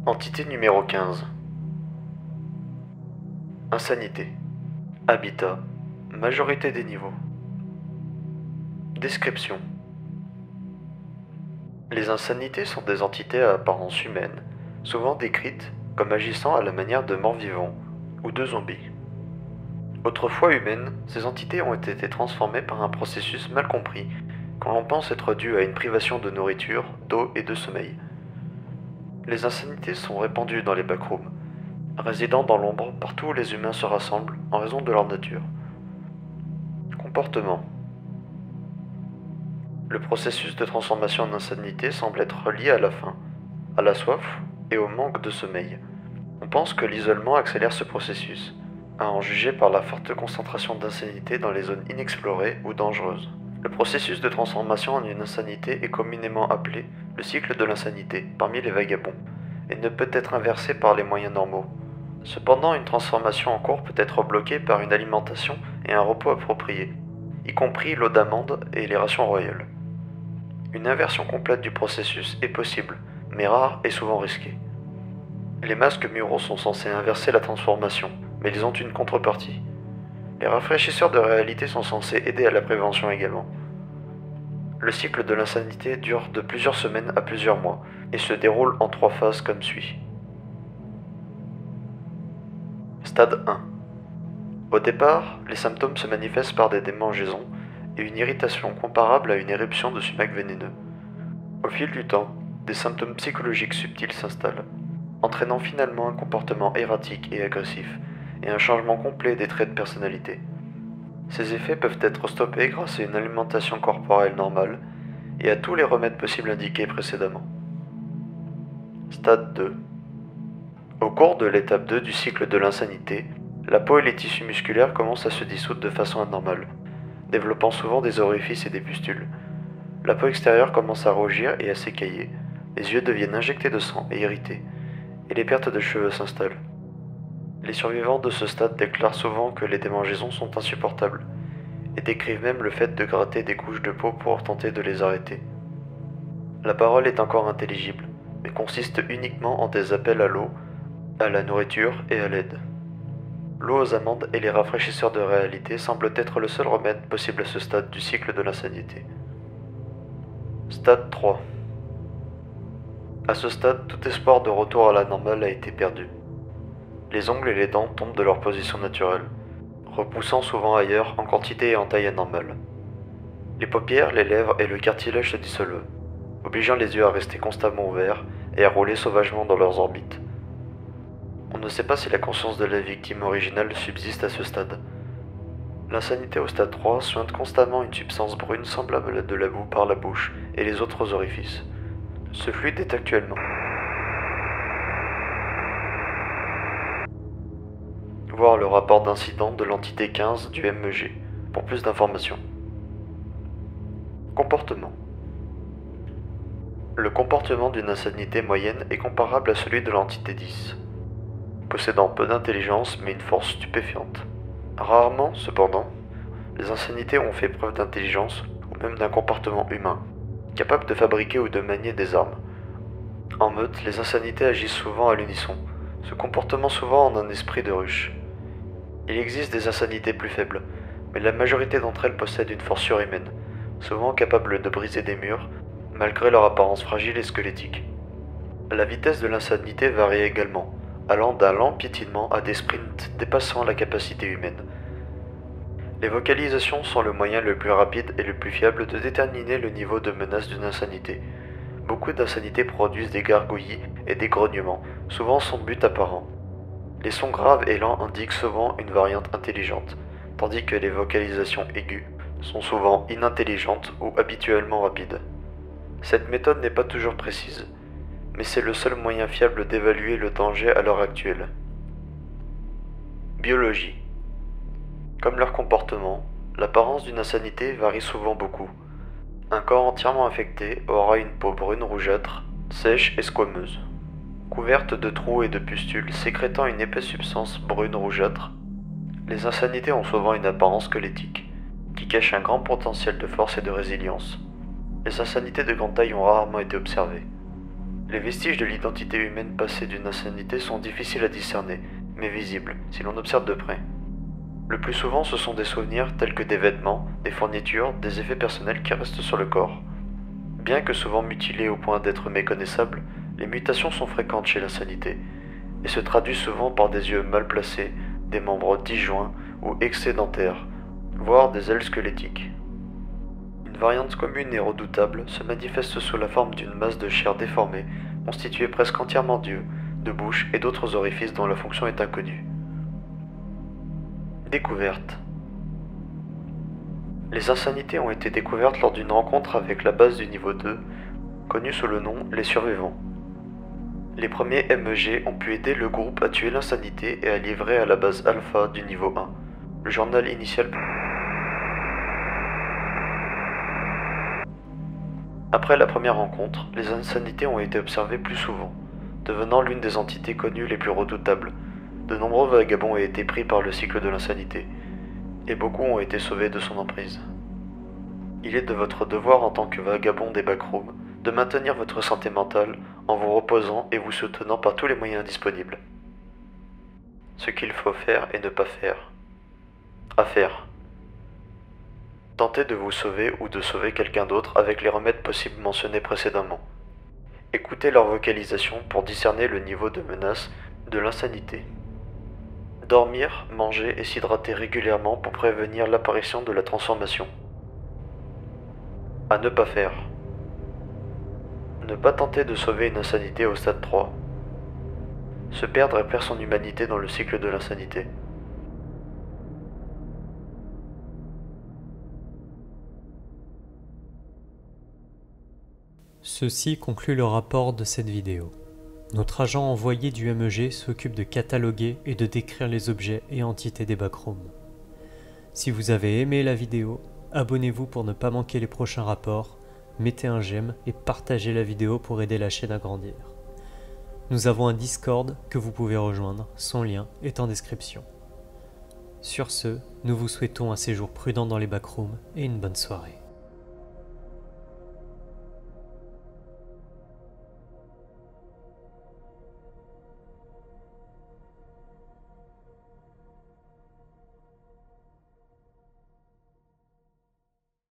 Entité numéro 15. Insanité. Habitat. Majorité des niveaux. Description. Les insanités sont des entités à apparence humaine, souvent décrites comme agissant à la manière de morts-vivants ou de zombies. Autrefois humaines, ces entités ont été transformées par un processus mal compris, qu'on l'on pense être dû à une privation de nourriture, d'eau et de sommeil. Les insanités sont répandues dans les backrooms, résidant dans l'ombre partout où les humains se rassemblent en raison de leur nature. Comportement. Le processus de transformation en insanité semble être lié à la faim, à la soif et au manque de sommeil. On pense que l'isolement accélère ce processus, à en juger par la forte concentration d'insanité dans les zones inexplorées ou dangereuses. Le processus de transformation en une insanité est communément appelé le cycle de l'insanité parmi les vagabonds, et ne peut être inversé par les moyens normaux. Cependant, une transformation en cours peut être bloquée par une alimentation et un repos approprié, y compris l'eau d'amande et les rations royales. Une inversion complète du processus est possible, mais rare et souvent risquée. Les masques muraux sont censés inverser la transformation, mais ils ont une contrepartie. Les rafraîchisseurs de réalité sont censés aider à la prévention également. Le cycle de l'insanité dure de plusieurs semaines à plusieurs mois, et se déroule en 3 phases comme suit. Stade 1. Au départ, les symptômes se manifestent par des démangeaisons et une irritation comparable à une éruption de sumac vénéneux. Au fil du temps, des symptômes psychologiques subtils s'installent, entraînant finalement un comportement erratique et agressif, et un changement complet des traits de personnalité. Ces effets peuvent être stoppés grâce à une alimentation corporelle normale et à tous les remèdes possibles indiqués précédemment. Stade 2. Au cours de l'étape 2 du cycle de l'insanité, la peau et les tissus musculaires commencent à se dissoudre de façon anormale, développant souvent des orifices et des pustules. La peau extérieure commence à rougir et à s'écailler, les yeux deviennent injectés de sang et irrités, et les pertes de cheveux s'installent. Les survivants de ce stade déclarent souvent que les démangeaisons sont insupportables, et décrivent même le fait de gratter des couches de peau pour tenter de les arrêter. La parole est encore intelligible, mais consiste uniquement en des appels à l'eau, à la nourriture et à l'aide. L'eau aux amandes et les rafraîchisseurs de réalité semblent être le seul remède possible à ce stade du cycle de l'insanité. Stade 3. À ce stade, tout espoir de retour à la normale a été perdu. Les ongles et les dents tombent de leur position naturelle, repoussant souvent ailleurs en quantité et en taille anormale. Les paupières, les lèvres et le cartilage se dissolvent, obligeant les yeux à rester constamment ouverts et à rouler sauvagement dans leurs orbites. On ne sait pas si la conscience de la victime originale subsiste à ce stade. L'insanité au stade 3 suinte constamment une substance brune semblable à de la boue par la bouche et les autres orifices. Ce fluide est actuellement. Voir le rapport d'incident de l'entité 15 du MEG pour plus d'informations. Comportement. Le comportement d'une insanité moyenne est comparable à celui de l'entité 10, possédant peu d'intelligence mais une force stupéfiante. Rarement, cependant, les insanités ont fait preuve d'intelligence ou même d'un comportement humain, capable de fabriquer ou de manier des armes. En meute, les insanités agissent souvent à l'unisson, se comportant souvent en un esprit de ruche. Il existe des insanités plus faibles, mais la majorité d'entre elles possèdent une force surhumaine, souvent capable de briser des murs, malgré leur apparence fragile et squelettique. La vitesse de l'insanité varie également, allant d'un lent piétinement à des sprints dépassant la capacité humaine. Les vocalisations sont le moyen le plus rapide et le plus fiable de déterminer le niveau de menace d'une insanité. Beaucoup d'insanités produisent des gargouillis et des grognements, souvent sans but apparent. Les sons graves et lents indiquent souvent une variante intelligente, tandis que les vocalisations aiguës sont souvent inintelligentes ou habituellement rapides. Cette méthode n'est pas toujours précise, mais c'est le seul moyen fiable d'évaluer le danger à l'heure actuelle. Biologie. Comme leur comportement, l'apparence d'une insanité varie souvent beaucoup. Un corps entièrement infecté aura une peau brune rougeâtre, sèche et squameuse, couverte de trous et de pustules sécrétant une épaisse substance brune rougeâtre. Les insanités ont souvent une apparence squelettique, qui cache un grand potentiel de force et de résilience. Les insanités de grande taille ont rarement été observées. Les vestiges de l'identité humaine passée d'une insanité sont difficiles à discerner, mais visibles, si l'on observe de près. Le plus souvent, ce sont des souvenirs tels que des vêtements, des fournitures, des effets personnels qui restent sur le corps. Bien que souvent mutilés au point d'être méconnaissables, les mutations sont fréquentes chez l'insanité, et se traduisent souvent par des yeux mal placés, des membres disjoints ou excédentaires, voire des ailes squelettiques. Une variante commune et redoutable se manifeste sous la forme d'une masse de chair déformée, constituée presque entièrement d'yeux, de bouches et d'autres orifices dont la fonction est inconnue. Découverte. Les insanités ont été découvertes lors d'une rencontre avec la base du niveau 2, connue sous le nom Les Survivants. Les premiers MEG ont pu aider le groupe à tuer l'insanité et à livrer à la base Alpha du niveau 1, le journal initial. Après la première rencontre, les insanités ont été observées plus souvent, devenant l'une des entités connues les plus redoutables. De nombreux vagabonds ont été pris par le cycle de l'insanité, et beaucoup ont été sauvés de son emprise. Il est de votre devoir en tant que vagabond des backrooms de maintenir votre santé mentale en vous reposant et vous soutenant par tous les moyens disponibles. Ce qu'il faut faire et ne pas faire. À faire. Tentez de vous sauver ou de sauver quelqu'un d'autre avec les remèdes possibles mentionnés précédemment. Écoutez leur vocalisation pour discerner le niveau de menace de l'insanité. Dormir, manger et s'hydrater régulièrement pour prévenir l'apparition de la transformation. À ne pas faire. Ne pas tenter de sauver une insanité au stade 3. Se perdre et perdre son humanité dans le cycle de l'insanité. Ceci conclut le rapport de cette vidéo. Notre agent envoyé du MEG s'occupe de cataloguer et de décrire les objets et entités des backrooms. Si vous avez aimé la vidéo, abonnez-vous pour ne pas manquer les prochains rapports, mettez un j'aime et partagez la vidéo pour aider la chaîne à grandir. Nous avons un Discord que vous pouvez rejoindre, son lien est en description. Sur ce, nous vous souhaitons un séjour prudent dans les backrooms et une bonne soirée.